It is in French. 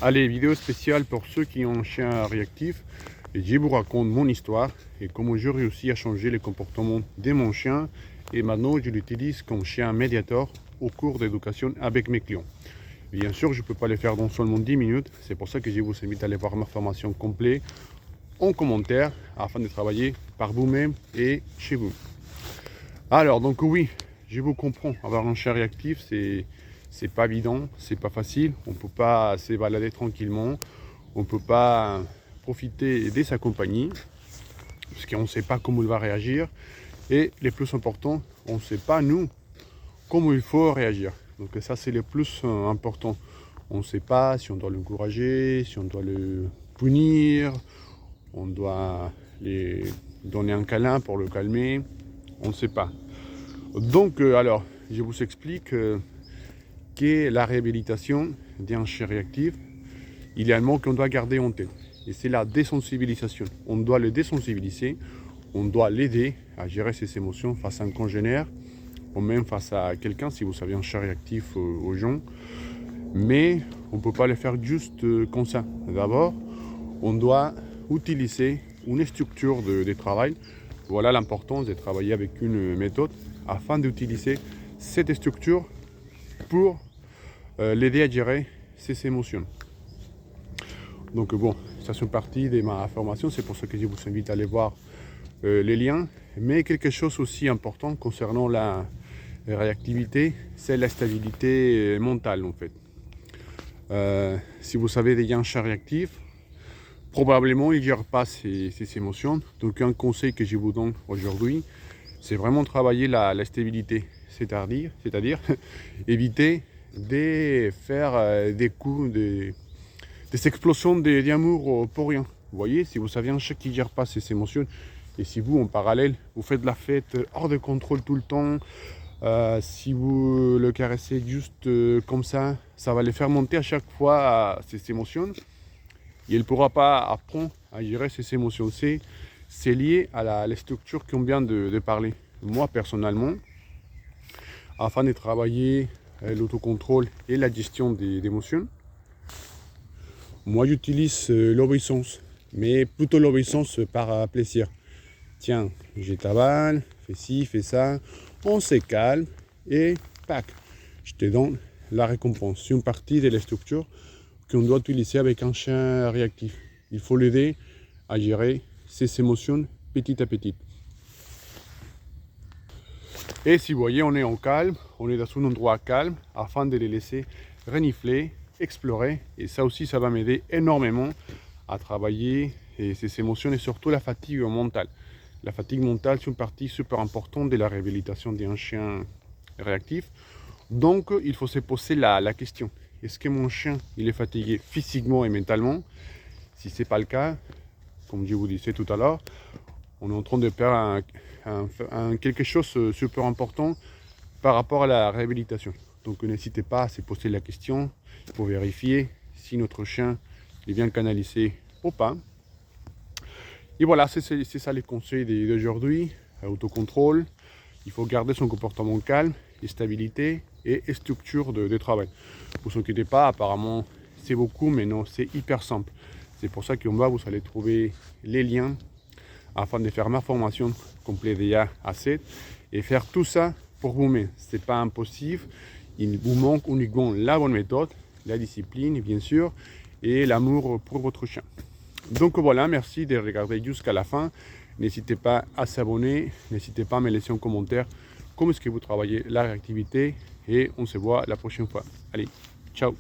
Allez, vidéo spéciale pour ceux qui ont un chien réactif. Et je vous raconte mon histoire et comment j'ai réussi à changer le comportement de mon chien. Et maintenant, je l'utilise comme chien médiateur au cours d'éducation avec mes clients. Bien sûr, je ne peux pas le faire dans seulement 10 minutes. C'est pour ça que je vous invite à aller voir ma formation complète en commentaire afin de travailler par vous-même et chez vous. Alors, donc oui, je vous comprends. Avoir un chien réactif, c'est pas évident, c'est pas facile. On peut pas se balader tranquillement. On peut pas profiter de sa compagnie parce qu'on ne sait pas comment il va réagir. Et le plus important, on ne sait pas nous comment il faut réagir. Donc ça, c'est le plus important. On ne sait pas si on doit l'encourager, si on doit le punir, on doit lui donner un câlin pour le calmer. On ne sait pas. Donc, alors, je vous explique que la réhabilitation d'un chien réactif, idéalement qu'on doit garder en tête. Et c'est la désensibilisation. On doit le désensibiliser, on doit l'aider à gérer ses émotions face à un congénère, ou même face à quelqu'un, si vous avez un chien réactif aux gens. Mais on ne peut pas le faire juste comme ça. D'abord, on doit utiliser une structure de travail. Voilà l'importance de travailler avec une méthode afin d'utiliser cette structure pour l'aider à gérer ses émotions. Donc bon, ça c'est une partie de ma formation, c'est pour ça que je vous invite à aller voir les liens. Mais quelque chose aussi important concernant la réactivité, c'est la stabilité mentale en fait. Si vous avez déjà un chien réactif, probablement il ne gère pas ses émotions. Donc un conseil que je vous donne aujourd'hui, c'est vraiment travailler la stabilité, c'est-à-dire éviter de faire des coups, des explosions d'amour pour rien. Vous voyez, si vous avez un chien qui ne gère pas ses émotions, et si vous, en parallèle, vous faites de la fête hors de contrôle tout le temps, si vous le caressez juste comme ça va le faire monter à chaque fois ses émotions. Et il ne pourra pas apprendre à gérer ses émotions. C'est lié à la structure qu'on vient de parler. Moi, personnellement, afin de travailler l'autocontrôle et la gestion des émotions, moi, j'utilise l'obéissance, mais plutôt l'obéissance par plaisir. Tiens, je t'avale, fais ci, fais ça, on se calme et pac, je te donne la récompense. C'est une partie de la structure qu'on doit utiliser avec un chien réactif. Il faut l'aider à gérer ses émotions petit à petit. Et si vous voyez, on est en calme, on est dans un endroit calme afin de les laisser renifler, explorer. Et ça aussi, ça va m'aider énormément à travailler ses émotions et surtout la fatigue mentale. La fatigue mentale, c'est une partie super importante de la réhabilitation d'un chien réactif. Donc, il faut se poser la question. Est-ce que mon chien il est fatigué physiquement et mentalement? Si ce n'est pas le cas, comme je vous disais tout à l'heure, on est en train de perdre quelque chose de super important par rapport à la réhabilitation. Donc n'hésitez pas à se poser la question pour vérifier si notre chien est bien canalisé ou pas. Et voilà, c'est ça les conseils d'aujourd'hui. Autocontrôle, il faut garder son comportement calme, et stabilité et structure de travail. Ne vous inquiétez pas, apparemment c'est beaucoup, mais non, c'est hyper simple. C'est pour ça qu'en bas, vous allez trouver les liens afin de faire ma formation complète déjà à 7 et faire tout ça pour vous-même. Ce n'est pas impossible. Il vous manque uniquement la bonne méthode, la discipline, bien sûr, et l'amour pour votre chien. Donc voilà, merci de regarder jusqu'à la fin. N'hésitez pas à s'abonner, n'hésitez pas à me laisser un commentaire comment est-ce que vous travaillez la réactivité et on se voit la prochaine fois. Allez, ciao!